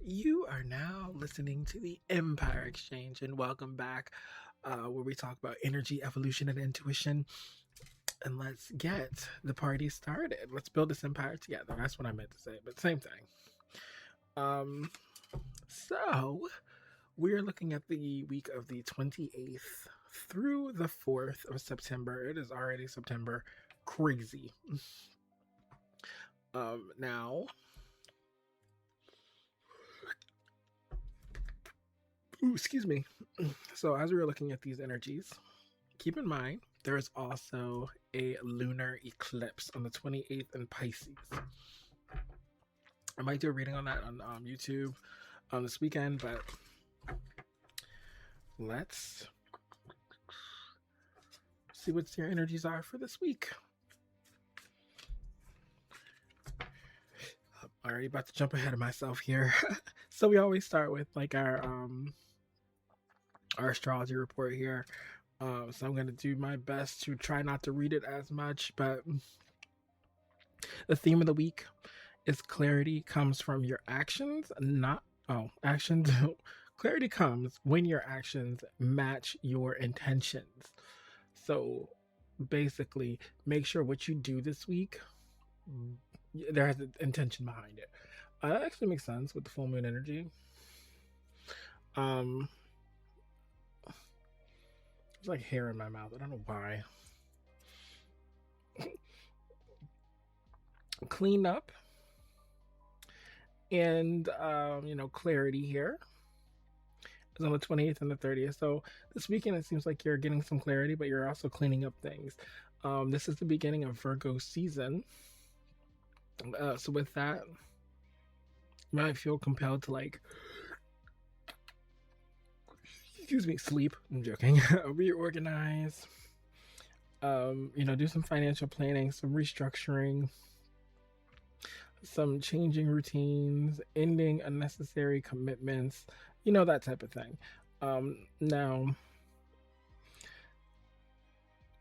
You are now listening to the Empire Exchange, and welcome back, where we talk about energy, evolution, and intuition. And let's get the party started. Let's build this empire together. That's what I meant to say, but same thing. Um, so we're looking at the week of the 28th through the 4th of September. It is already September. Crazy. Now Ooh, excuse me. So, as we were looking at these energies, keep in mind there is also a lunar eclipse on the 28th in Pisces. I might do a reading on that on YouTube this weekend, but let's see what your energies are for this week. I'm already about to jump ahead of myself here. So we always start with like our astrology report here. So I'm going to do my best to try not to read it as much, but the theme of the week is clarity comes from your actions, actions. Clarity comes when your actions match your intentions. So basically, make sure what you do this week, there has an intention behind it. That actually makes sense with the full moon energy. There's like hair in my mouth. I don't know why. Clean up and clarity here is on the 28th and the 30th. So this weekend it seems like you're getting some clarity, but you're also cleaning up things. This is the beginning of Virgo season. So with that, you might feel compelled to sleep. I'm joking. Reorganize. Do some financial planning, some restructuring, some changing routines, ending unnecessary commitments, that type of thing. Now,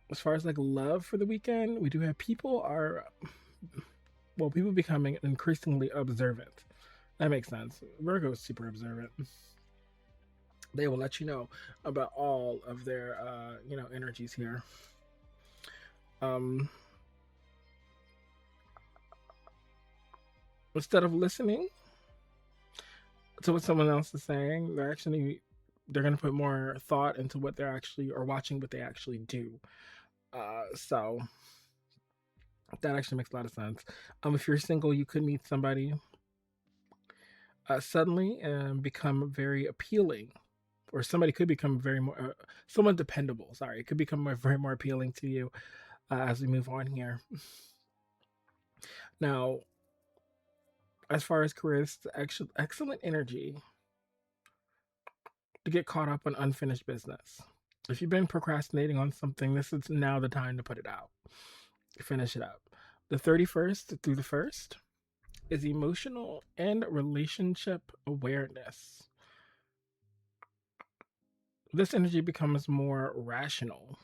as far as like love for the weekend, we do have people becoming increasingly observant. That makes sense. Virgo is super observant. They will let you know about all of their energies here. Instead of listening to what someone else is saying, they're going to put more thought into what they're actually, or watching what they actually do. So that actually makes a lot of sense. If you're single, you could meet somebody suddenly and become very appealing, or somebody could become someone dependable. Sorry, it could become very more appealing to you as we move on here. Now, as far as career, it's actually excellent energy to get caught up on unfinished business. If you've been procrastinating on something, this is now the time to put it out. Finish it up. The 31st through the 1st is emotional and relationship awareness. This energy becomes more rational.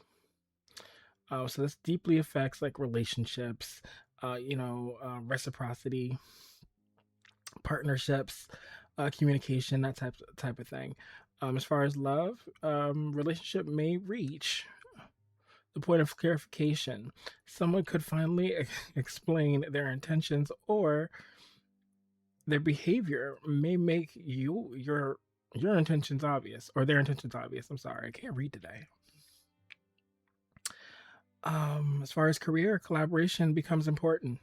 So this deeply affects like relationships, reciprocity, partnerships, communication, that type of thing. As far as love, relationship may reach the point of clarification. Someone could finally explain their intentions, or their behavior may make your intentions obvious, or their intentions obvious. I'm sorry, I can't read today. As far as career, collaboration becomes important.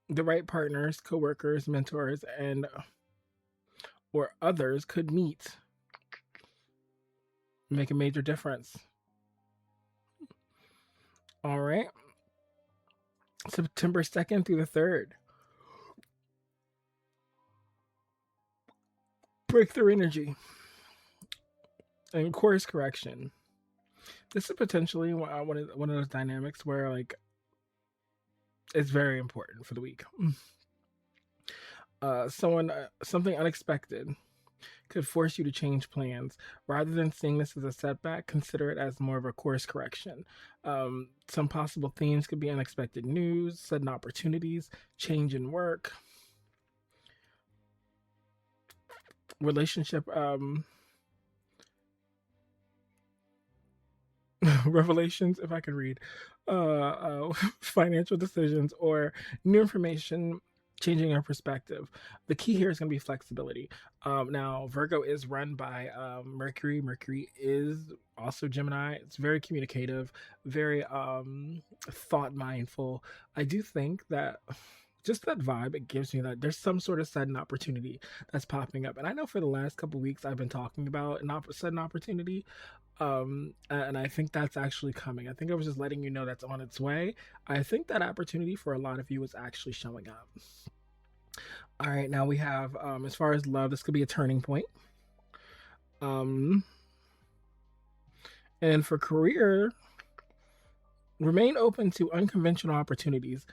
The right partners, coworkers, mentors, and or others could meet, make a major difference. All right. September 2nd through the 3rd. Breakthrough energy and course correction. This is potentially one of those dynamics where like it's very important for the week. Something unexpected could force you to change plans. Rather than seeing this as a setback, consider it as more of a course correction. Some possible themes could be unexpected news, sudden opportunities, change in work. relationship revelations, if I could read, financial decisions, or new information changing our perspective. The key here is going to be flexibility. Now, Virgo is run by Mercury. Mercury is also Gemini. It's very communicative, very thought mindful. I do think that just that vibe it gives me, that there's some sort of sudden opportunity that's popping up. And I know for the last couple of weeks I've been talking about an sudden opportunity, and I think that's actually coming. I think I was just letting you know that's on its way. I think that opportunity for a lot of you is actually showing up. All right, now we have, as far as love, this could be a turning point. Um, and for career, remain open to unconventional opportunities.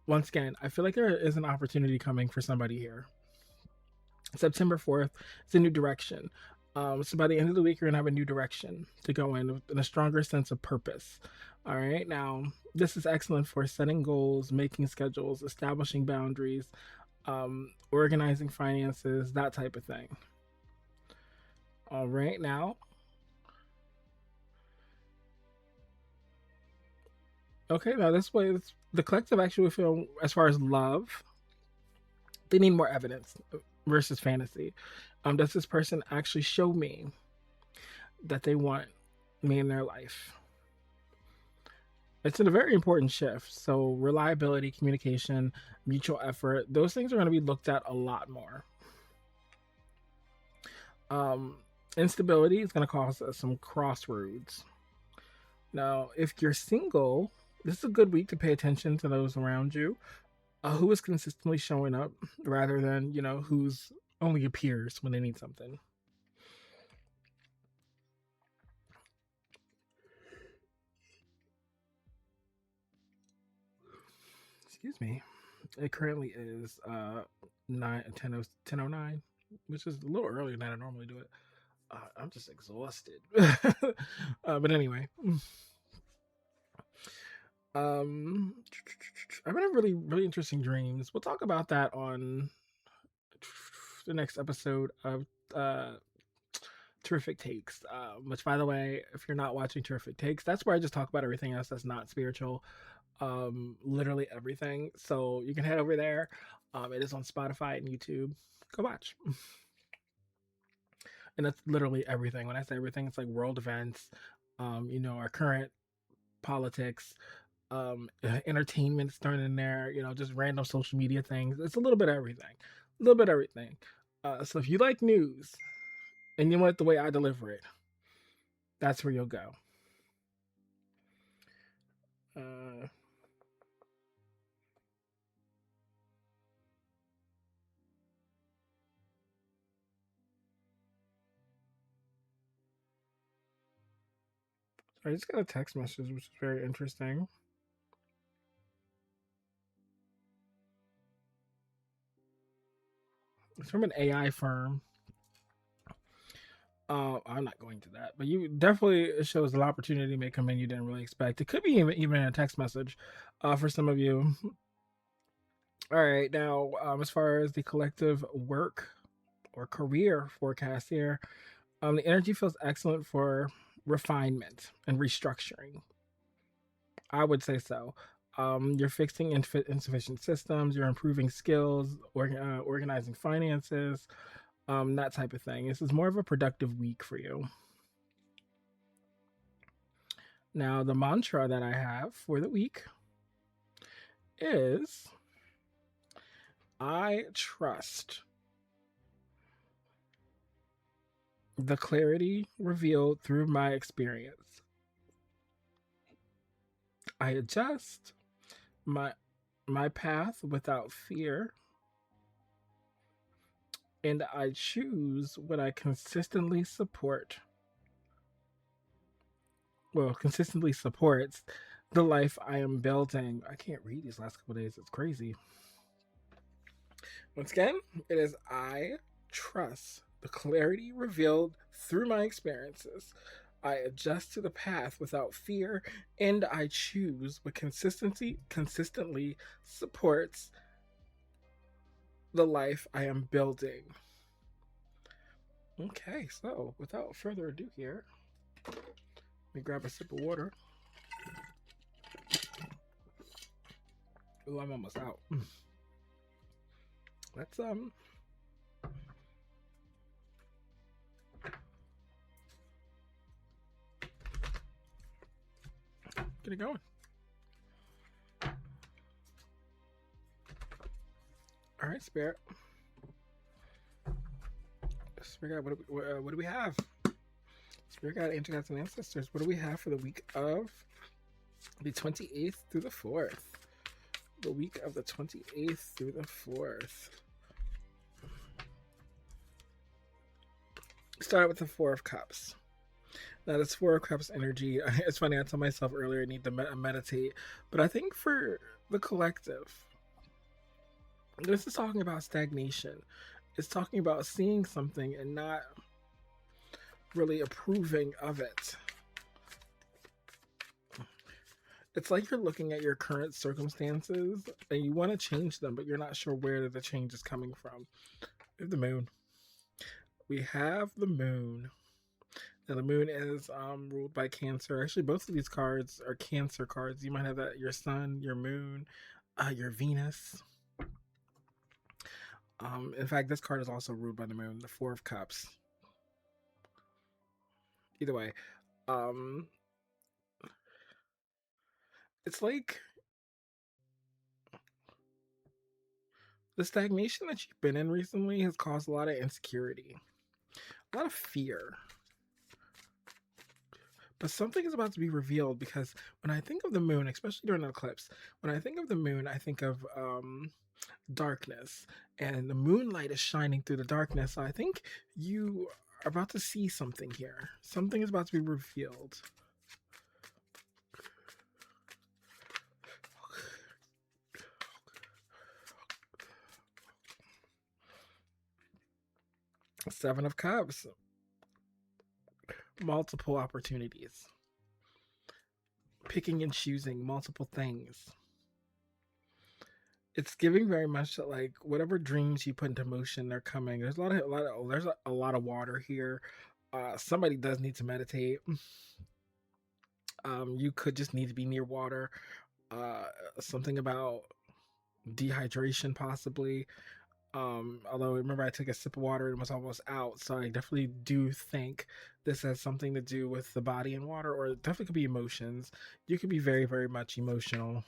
Once again, I feel like there is an opportunity coming for somebody here. September 4th, it's a new direction. So by the end of the week, you're gonna have a new direction to go in a stronger sense of purpose. All right, now this is excellent for setting goals, making schedules, establishing boundaries, organizing finances, that type of thing. All right, now, okay, now this way, the collective actually feel, as far as love, they need more evidence versus fantasy. Does this person actually show me that they want me in their life? It's a very important shift. So reliability, communication, mutual effort, those things are going to be looked at a lot more. Instability is going to cause some crossroads. Now, if you're single, this is a good week to pay attention to those around you. Who is consistently showing up rather than, who's only appears when they need something. Excuse me. It currently is 10:09, which is a little earlier than I normally do it. I'm just exhausted. But anyway, I'm having really, really interesting dreams. We'll talk about that on the next episode of Terrific Takes. Which, by the way, if you're not watching Terrific Takes, that's where I just talk about everything else that's not spiritual. Literally everything. So you can head over there. It is on Spotify and YouTube. Go watch. And that's literally everything. When I say everything, it's like world events, our current politics, entertainment's thrown in there, just random social media things. It's a little bit of everything. A little bit of everything. So if you like news and you want it the way I deliver it, that's where you'll go. I just got a text message, which is very interesting. It's from an AI firm. I'm not going to that, but you definitely, it shows an opportunity may come in you didn't really expect. It could be even a text message, for some of you. All right, now as far as the collective work or career forecast here, the energy feels excellent for refinement and restructuring. I would say so. You're fixing insufficient systems. You're improving skills, organizing finances, that type of thing. This is more of a productive week for you. Now, the mantra that I have for the week is I trust the clarity revealed through my experience. I adjust my path without fear, and I choose what I consistently support. Well, consistently supports the life I am building. I can't read these last couple days. It's crazy. Once again, it is I trust the clarity revealed through my experiences. I adjust to the path without fear, and I choose what consistently supports the life I am building. Okay, so without further ado here, let me grab a sip of water. Ooh, I'm almost out. Let's get it going. All right, Spirit. Spirit God, what do we have? Spirit God, Angel Gods, and Ancestors, what do we have for the week of the 28th through the 4th? The week of the 28th through the 4th. Start with the Four of Cups. Now, this Four of Cups energy, it's funny, I told myself earlier I need to meditate, but I think for the collective, this is talking about stagnation. It's talking about seeing something and not really approving of it. It's like you're looking at your current circumstances and you want to change them, but you're not sure where the change is coming from. We have the moon. We have the moon. Now, the moon is ruled by Cancer. Actually, both of these cards are Cancer cards. You might have that your sun, your moon, your Venus. In fact, this card is also ruled by the moon, the Four of Cups. Either way, it's like the stagnation that you've been in recently has caused a lot of insecurity, a lot of fear. But something is about to be revealed, because when I think of the moon, especially during an eclipse, when I think of the moon, I think of darkness, and the moonlight is shining through the darkness. So I think you are about to see something here. Something is about to be revealed. Seven of Cups. Multiple opportunities. Picking and choosing multiple things. It's giving very much that, like, whatever dreams you put into motion, they're coming. There's a lot of water here. Somebody does need to meditate. You could just need to be near water. Something about dehydration, possibly. Although remember I took a sip of water and was almost out, so I definitely do think this has something to do with the body and water, or it definitely could be emotions. You could be very, very much emotional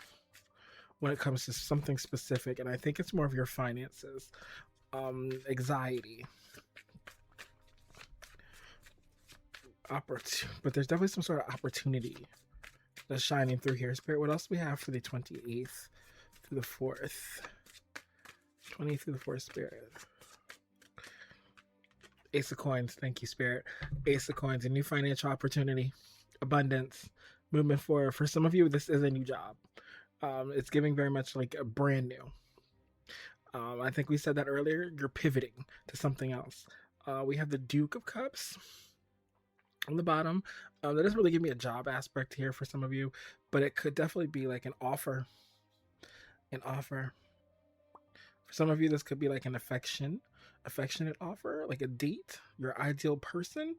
when it comes to something specific, and I think it's more of your finances, anxiety, but there's definitely some sort of opportunity that's shining through here. Spirit, what else do we have for the 28th through the 4th? 20 through the 4th, Spirit. Ace of Coins. Thank you, Spirit. Ace of Coins. A new financial opportunity. Abundance. Movement forward. For some of you, this is a new job. It's giving very much like a brand new. I think we said that earlier. You're pivoting to something else. We have the Duke of Cups on the bottom. That doesn't really give me a job aspect here for some of you, but it could definitely be like an offer. An offer. For some of you, this could be like an affectionate offer, like a date, your ideal person,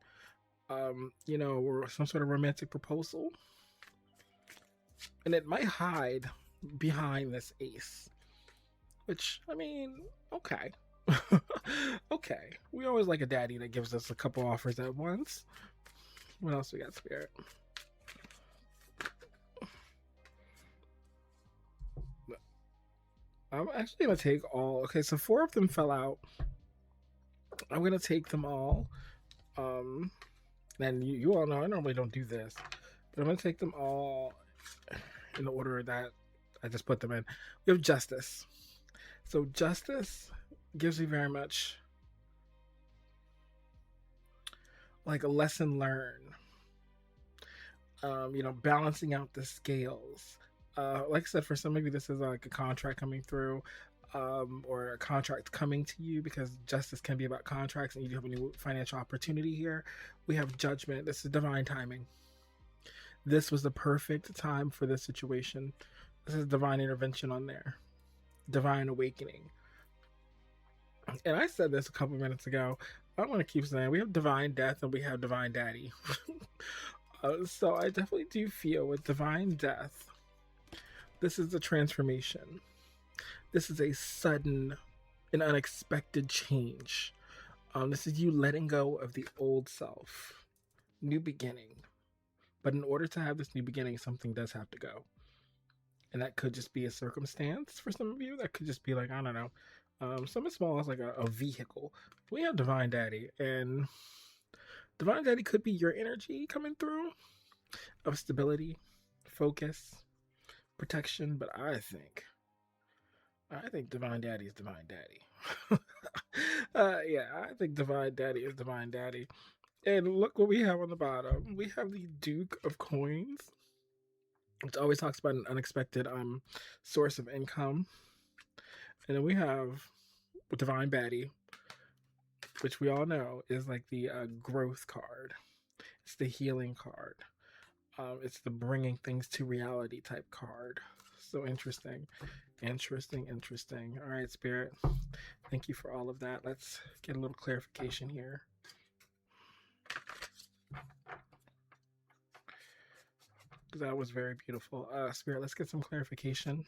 or some sort of romantic proposal. And it might hide behind this ace, which, I mean, okay. Okay. We always like a daddy that gives us a couple offers at once. What else we got, Spirit? I'm actually going to take all. Okay, so 4 of them fell out. I'm going to take them all. And you all know I normally don't do this, but I'm going to take them all in the order that I just put them in. We have Justice. So Justice gives me very much like a lesson learned. Balancing out the scales. Like I said, for some of you, this is like a contract coming through, or a contract coming to you, because justice can be about contracts, and you do have a new financial opportunity here. We have Judgment. This is divine timing. This was the perfect time for this situation. This is divine intervention on there. Divine awakening. And I said this a couple minutes ago. I want to keep saying we have divine death and we have divine daddy. So I definitely do feel with divine death, this is a transformation. This is a sudden and unexpected change. This is you letting go of the old self, new beginning. But in order to have this new beginning, something does have to go. And that could just be a circumstance for some of you. That could just be like, I don't know, something small as like a vehicle. We have divine daddy, and divine daddy could be your energy coming through of stability, focus, protection. But I think divine daddy is divine daddy. Yeah, I think divine daddy is divine daddy. And look what we have on the bottom. We have the Duke of Coins, which always talks about an unexpected source of income. And then we have Divine Baddie, which we all know is like the growth card. It's the healing card. It's the bringing things to reality type card. So interesting. All right, Spirit. Thank you for all of that. Let's get a little clarification here. That was very beautiful. Spirit, let's get some clarification.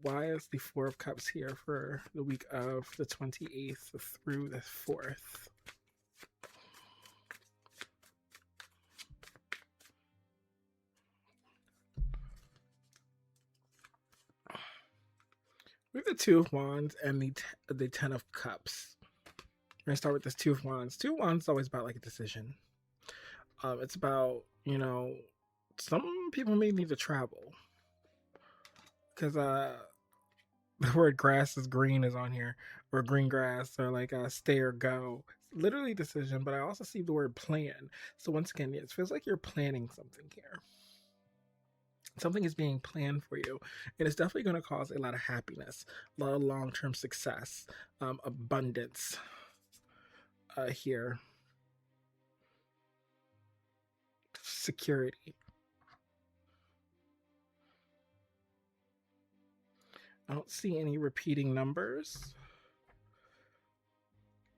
Why is the Four of Cups here for the week of the 28th through the 4th? We have the Two of Wands and the Ten of Cups. We're going to start with this Two of Wands. Two of Wands is always about like a decision. It's about, some people may need to travel. Because the word grass is green is on here. Or green grass, or like stay or go. It's literally decision, but I also see the word plan. So once again, it feels like you're planning something here. Something is being planned for you, and it's definitely going to cause a lot of happiness, a lot of long-term success, abundance here, security. I don't see any repeating numbers.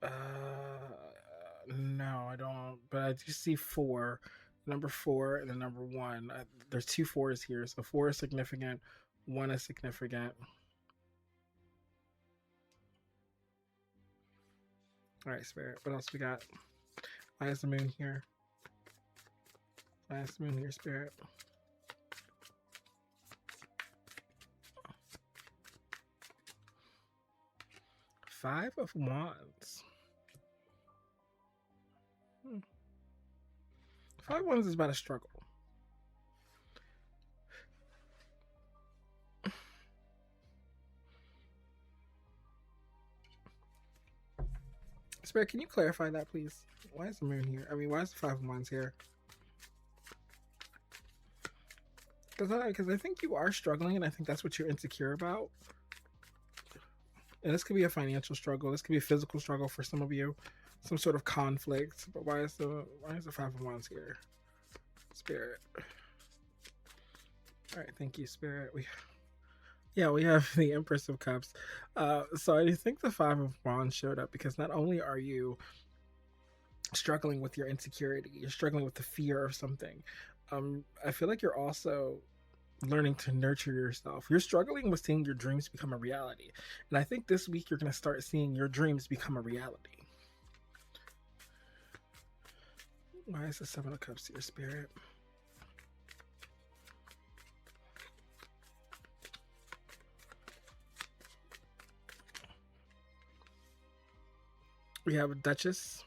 No, I don't, but I do see 4. Number 4 and the number 1. There's 2 4s here, so 4 is significant, 1 is significant. All right, Spirit. What else we got? Why is the moon here? Why is the moon here, Spirit? Five of Wands. 5 of Wands is about a struggle. Spirit, can you clarify that, please? Why is the moon here? I mean, why is the 5 of Wands here? Because I think you are struggling, and I think that's what you're insecure about. And this could be a financial struggle. This could be a physical struggle for some of you. Some sort of conflict. But why is the 5 of Wands here? Spirit. All right, thank you, Spirit. We have the Empress of Cups. So I think the 5 of Wands showed up because not only are you struggling with your insecurity, you're struggling with the fear of something. I feel like you're also learning to nurture yourself. You're struggling with seeing your dreams become a reality. And I think this week you're going to start seeing your dreams become a reality. Why is the 7 of Cups here, Spirit? We have a Duchess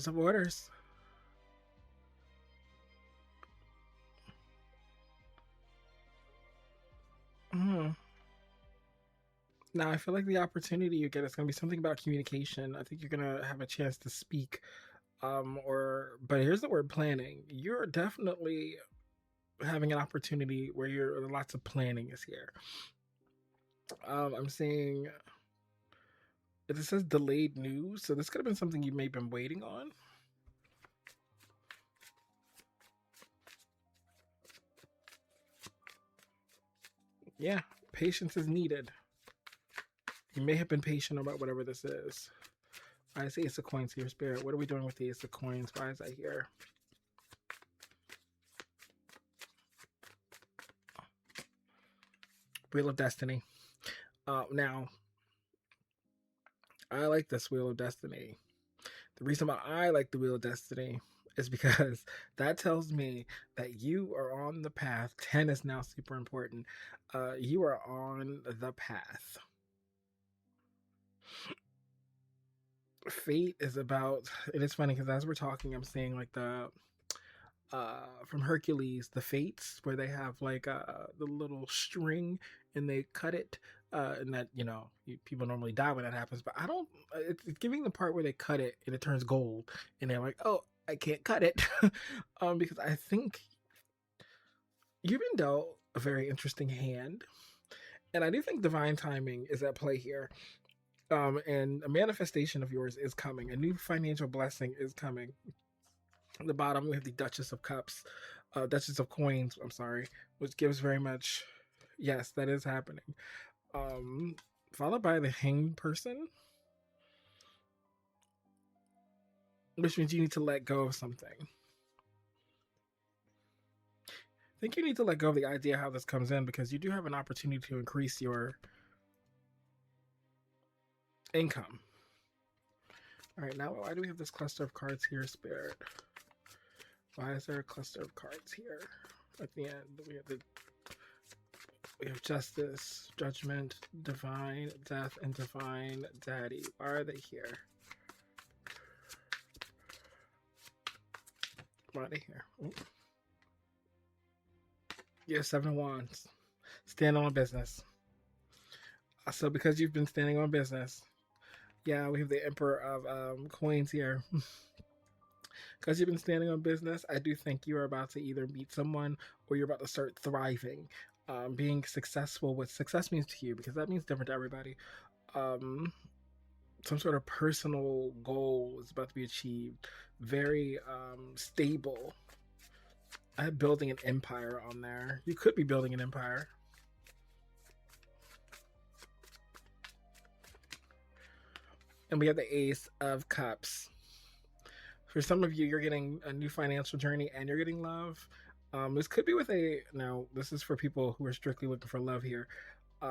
of Orders. Now, I feel like the opportunity you get is going to be something about communication. I think you're going to have a chance to speak. But here's the word planning. You're definitely having an opportunity where lots of planning is here. I'm seeing it says delayed news, so this could have been something you may have been waiting on. Yeah, patience is needed. You may have been patient about whatever this is. I see Ace of Coins here, Spirit. What are we doing with the Ace of Coins? Why is that here? Wheel of Destiny. Now, I like this Wheel of Destiny. The reason why I like the Wheel of Destiny is because that tells me that you are on the path. 10 is now super important. You are on the path. Fate is about, and it's funny because as we're talking, I'm seeing like the from Hercules, the fates, where they have like the little string and they cut it, and that, you know, people normally die when that happens, but I don't. It's giving the part where they cut it and it turns gold, and they're like, oh, I can't cut it, because I think you've been dealt a very interesting hand, and I do think divine timing is at play here. And a manifestation of yours is coming. A new financial blessing is coming. At the bottom, we have the Duchess of Cups, Duchess of Coins, I'm sorry, which gives very much, yes, that is happening. Followed by the Hanged Person, which means you need to let go of something. I think you need to let go of the idea how this comes in, because you do have an opportunity to increase your income. All right, now why do we have this cluster of cards here, Spirit? Why is there a cluster of cards here? At the end, we have Justice, Judgment, Divine, Death, and Divine Daddy. Why are they here? Why are they here? Ooh. Yeah, 7 of Wands. Stand on business. So because you've been standing on business, yeah, we have the Emperor of Coins here. Because you've been standing on business, I do think you are about to either meet someone or you're about to start thriving. Being successful, what success means to you, because that means different to everybody. Some sort of personal goal is about to be achieved. Very stable. I have building an empire on there. You could be building an empire. And we have the Ace of Cups. For some of you, you're getting a new financial journey and you're getting love. This could be with now this is for people who are strictly looking for love here.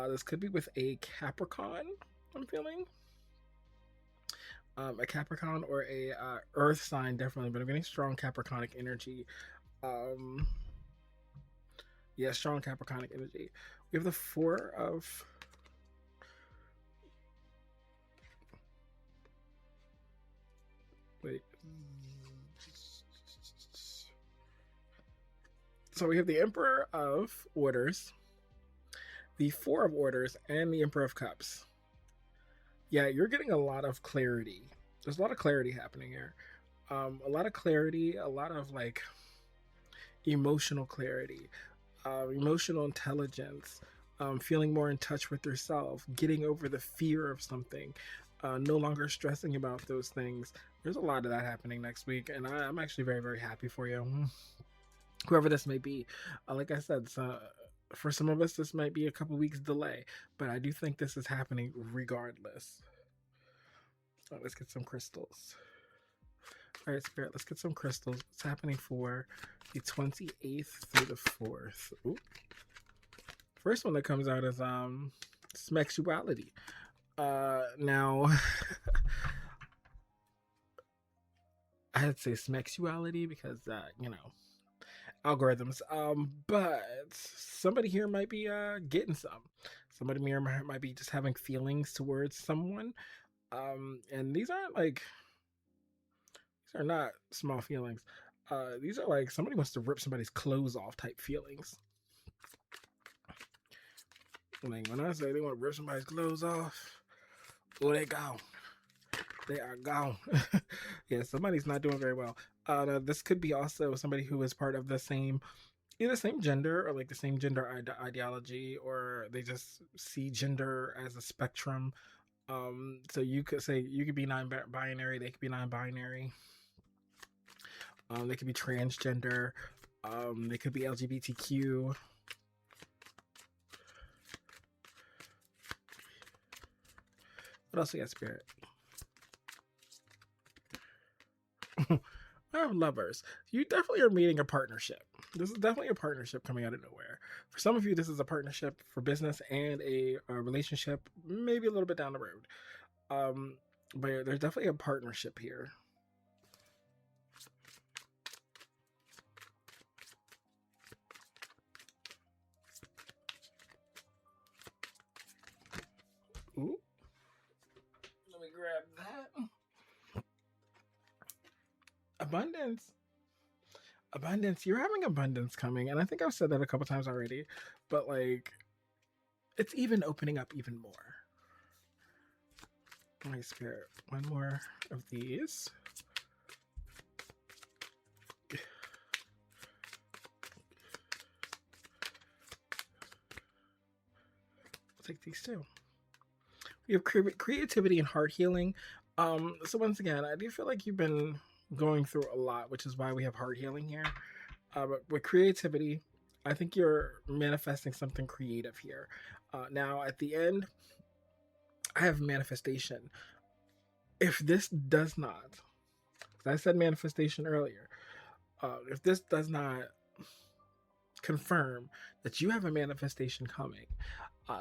This could be with a Capricorn, I'm feeling. A Capricorn or a Earth sign, definitely, but I'm getting strong Capricornic energy. Yeah, strong Capricornic energy. We have the 4 of... Wait. So we have the Emperor of Orders, the 4 of Orders, and the Emperor of Cups. Yeah, you're getting a lot of clarity. There's a lot of clarity happening here. A lot of clarity, a lot of like emotional clarity, emotional intelligence, feeling more in touch with yourself, getting over the fear of something, no longer stressing about those things. There's a lot of that happening next week, and I'm actually very, very happy for you. Whoever this may be. Like I said, for some of us, this might be a couple weeks delay, but I do think this is happening regardless. Let's get some crystals. All right, Spirit, let's get some crystals. What's happening for the 28th through the 4th? Ooh. First one that comes out is sexuality. Now, I had to say sexuality because, you know, algorithms. But somebody here might be getting some. Somebody here might be just having feelings towards someone. And these are not small feelings. These are like somebody wants to rip somebody's clothes off type feelings. Like when I say they want to rip somebody's clothes off, oh, they gone. They are gone. Yeah, somebody's not doing very well. Now this could be also somebody who is part of the same, either same gender or like the same gender ideology, or they just see gender as a spectrum. So you could say you could be non-binary, they could be non-binary. They could be transgender. They could be LGBTQ. What else we got, Spirit? I have lovers. You definitely are meeting a partnership. This is definitely a partnership coming out of nowhere. For some of you, this is a partnership for business and a relationship, maybe a little bit down the road. Um, but there's definitely a partnership here. Ooh, let me grab that. Abundance. Abundance. You're having abundance coming. And I think I've said that a couple times already. But like, it's even opening up even more. My spirit. One more of these. I'll take these too. We have creativity and heart healing. So once again, I do feel like you've been going through a lot, which is why we have heart healing here. But with creativity, I think you're manifesting something creative here. Now, at the end, I have manifestation. If this does not, as I said manifestation earlier, if this does not confirm that you have a manifestation coming,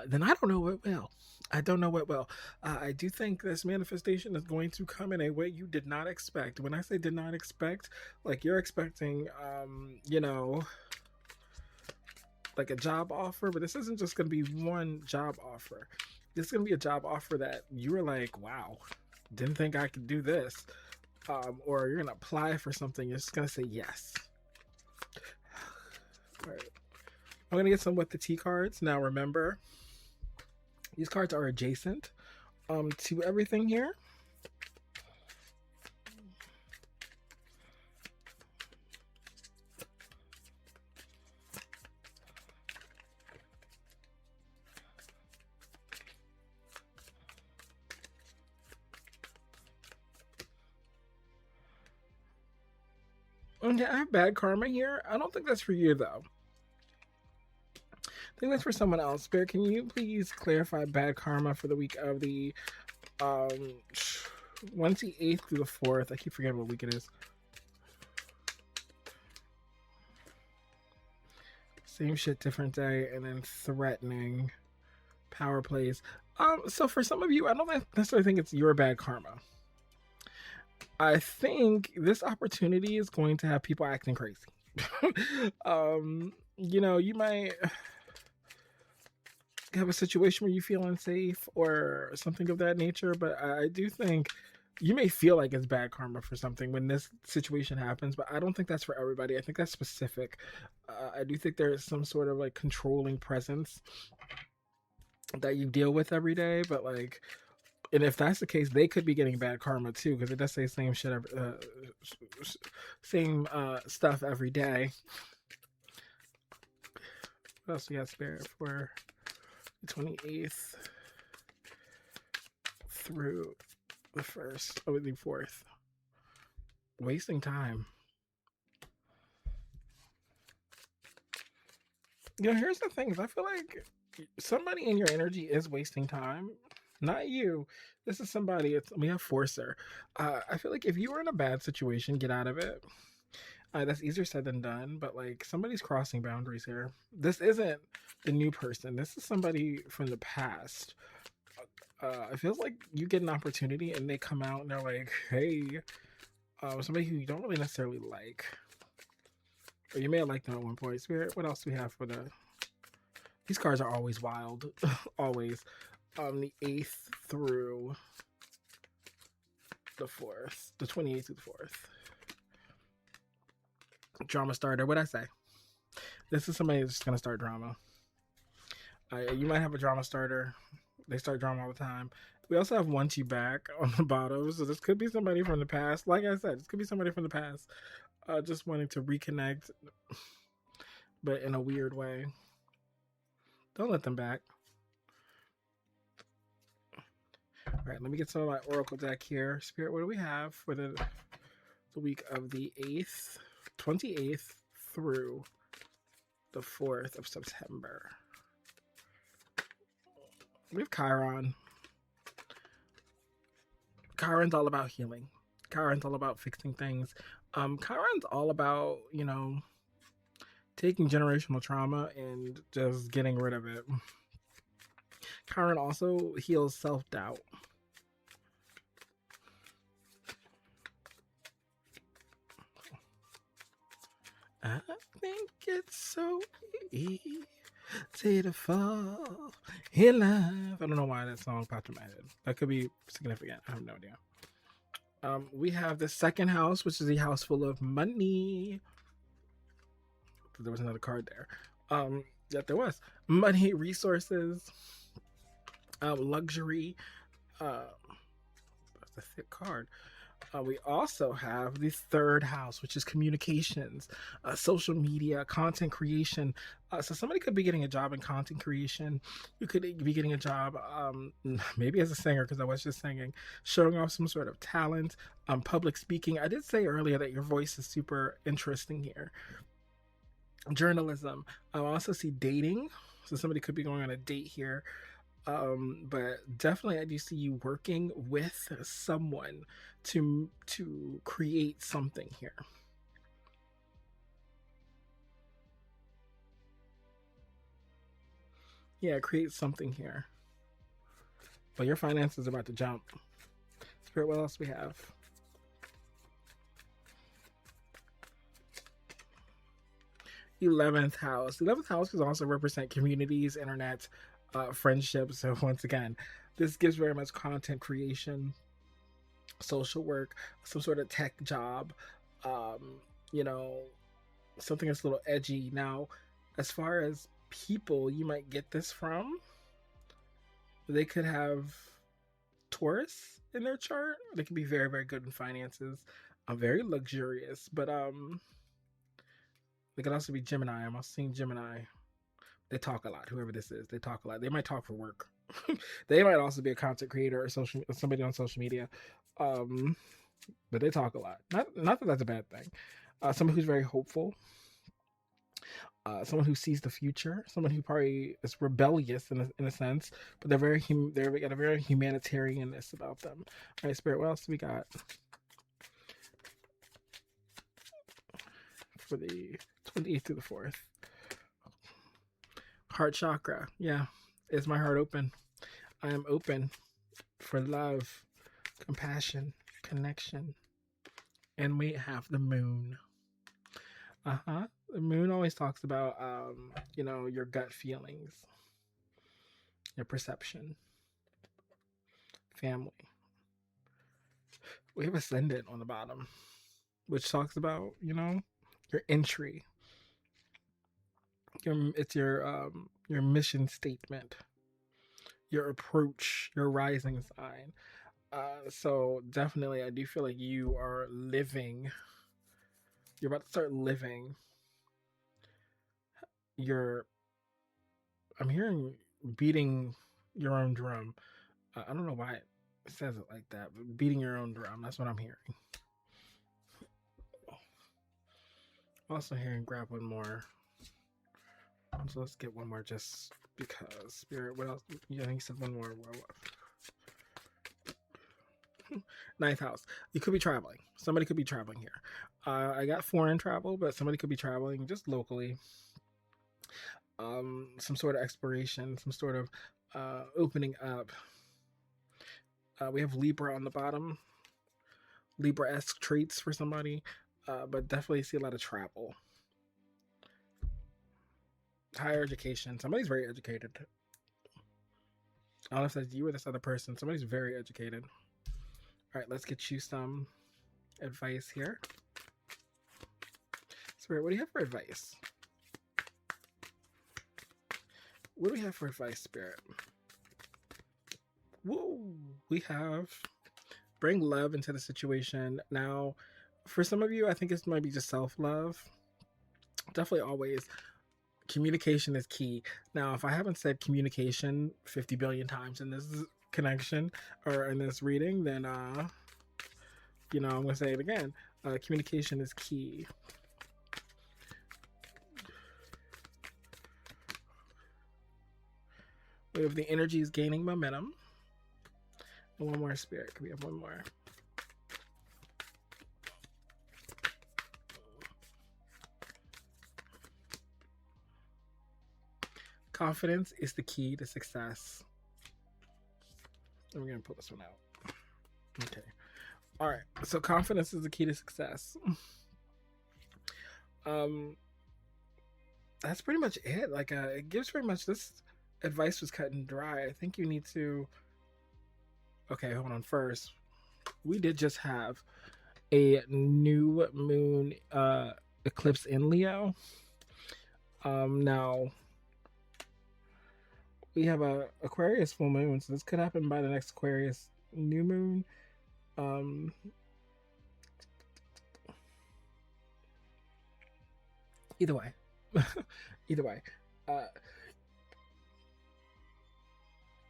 then I don't know what will. I don't know what will. I do think this manifestation is going to come in a way you did not expect. When I say did not expect, like you're expecting, like a job offer, but this isn't just going to be one job offer. This is going to be a job offer that you were like, wow, didn't think I could do this. Or you're going to apply for something. You're just going to say yes. All right. I'm going to get some with the T cards. Now, remember, these cards are adjacent to everything here. Okay, I have bad karma here. I don't think that's for you, though. I think that's for someone else. Spirit, can you please clarify bad karma for the week of the 28th through the 4th? I keep forgetting what week it is. Same shit, different day, and then threatening power plays. So for some of you, I don't necessarily think it's your bad karma. I think this opportunity is going to have people acting crazy. You might have a situation where you feel unsafe or something of that nature, but I do think you may feel like it's bad karma for something when this situation happens, but I don't think that's for everybody. I think that's specific. I do think there is some sort of like controlling presence that you deal with every day, but like, and if that's the case, they could be getting bad karma too, because it does say same shit, same stuff every day. What else we got spirit for the 28th through the 1st, the 4th? Wasting time. Here's the thing: is I feel like somebody in your energy is wasting time. Not you. This is somebody. We have Forcer. I feel like if you were in a bad situation, get out of it. That's easier said than done, but like somebody's crossing boundaries here. This isn't the new person. This is somebody from the past. It feels like you get an opportunity and they come out and they're like, hey, somebody who you don't really necessarily like. Or you may have liked them at one point. Spirit, what else do we have for the... These cards are always wild. Always. The 8th through the 4th. The 28th through the 4th. Drama starter. What'd I say? This is somebody that's just going to start drama. You might have a drama starter. They start drama all the time. We also have 1-2 back on the bottom. So this could be somebody from the past. Like I said, this could be somebody from the past. Just wanting to reconnect. But in a weird way. Don't let them back. All right, let me get some of my Oracle deck here. Spirit, what do we have for the week of the 28th through the 4th of September? We have Chiron. Chiron's all about healing. Chiron's all about fixing things. Chiron's all about, taking generational trauma and just getting rid of it. Chiron also heals self-doubt. I think it's so easy to fall in love. I don't know why that song popped in my head. That could be significant. I have no idea. We have the second house, which is a house full of money. There was another card there. Yeah, there was money, resources, luxury. That's a thick card. We also have the third house, which is communications, social media, content creation. So somebody could be getting a job in content creation. You could be getting a job, maybe as a singer, because I was just singing, showing off some sort of talent, public speaking. I did say earlier that your voice is super interesting here. Journalism. I also see dating. So somebody could be going on a date here. But definitely I do see you working with someone to create something here. Yeah, create something here. But your finances are about to jump. Spirit, what else we have? '11th house. '11th house can also represent communities, internet, friendships. So once again, this gives very much content creation, social work, some sort of tech job, you know, something that's a little edgy. Now, as far as people you might get this from, they could have Taurus in their chart. They could be very, very good in finances, very luxurious, but they could also be Gemini. I'm also seeing Gemini. They talk a lot. Whoever this is, they talk a lot. They might talk for work. They might also be a content creator or somebody on social media, but they talk a lot. Not that that's a bad thing. Someone who's very hopeful. Someone who sees the future. Someone who probably is rebellious in a sense, but they're got a very humanitarianness about them. All right, Spirit. What else do we got for the 28th through the 4th? Heart chakra. Yeah. Is my heart open? I am open for love, compassion, connection. And we have the moon. The moon always talks about, your gut feelings, your perception, family. We have ascendant on the bottom, which talks about, your entry. It's your mission statement, your approach, your rising sign. So definitely, I do feel like you are living. You're about to start living. I'm hearing beating your own drum. I don't know why it says it like that, but beating your own drum. That's what I'm hearing. Also hearing grab one more. So let's get one more just because. Spirit, what else? Yeah, I think you said one more. Ninth house. You could be traveling. Somebody could be traveling here. I got foreign travel, but somebody could be traveling just locally. Some sort of exploration, some sort of opening up. We have Libra on the bottom. Libra-esque traits for somebody, but definitely see a lot of travel. Higher education. Somebody's very educated. I don't know if that's you or this other person. Somebody's very educated. All right, let's get you some advice here. Spirit, what do you have for advice? What do we have for advice, Spirit? Woo! We have bring love into the situation. Now, for some of you, I think it might be just self-love. Definitely always. Communication is key. Now, if I haven't said communication 50 billion times in this connection or in this reading, then, I'm going to say it again. Communication is key. We have the energy is gaining momentum. And one more, Spirit. Can we have one more? Confidence is the key to success. We're going to pull this one out. Okay. All right. So confidence is the key to success. That's pretty much it. Like, it gives pretty much this advice was cut and dry. I think you need to. Okay, hold on. First, we did just have a new moon eclipse in Leo. Now we have a Aquarius full moon, so this could happen by the next Aquarius new moon. Either way, either way,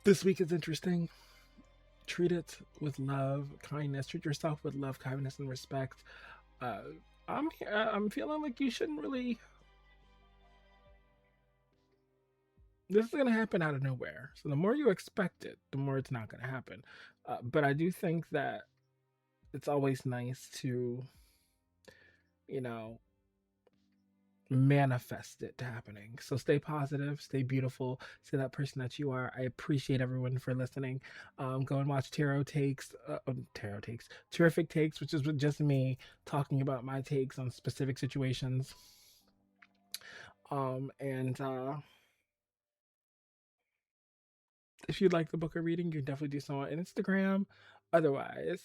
this week is interesting. Treat it with love, kindness. Treat yourself with love, kindness, and respect. I'm feeling like you shouldn't really. This is gonna happen out of nowhere. So the more you expect it, the more it's not gonna happen. But I do think that it's always nice to, you know, manifest it happening. So stay positive, stay beautiful, stay that person that you are. I appreciate everyone for listening. Go and watch Terrific Takes, which is just me talking about my takes on specific situations. And if you'd like the book of reading, you can definitely do so on Instagram. Otherwise,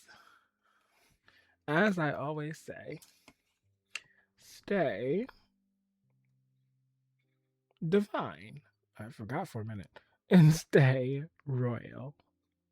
as I always say, stay divine. I forgot for a minute. And stay royal.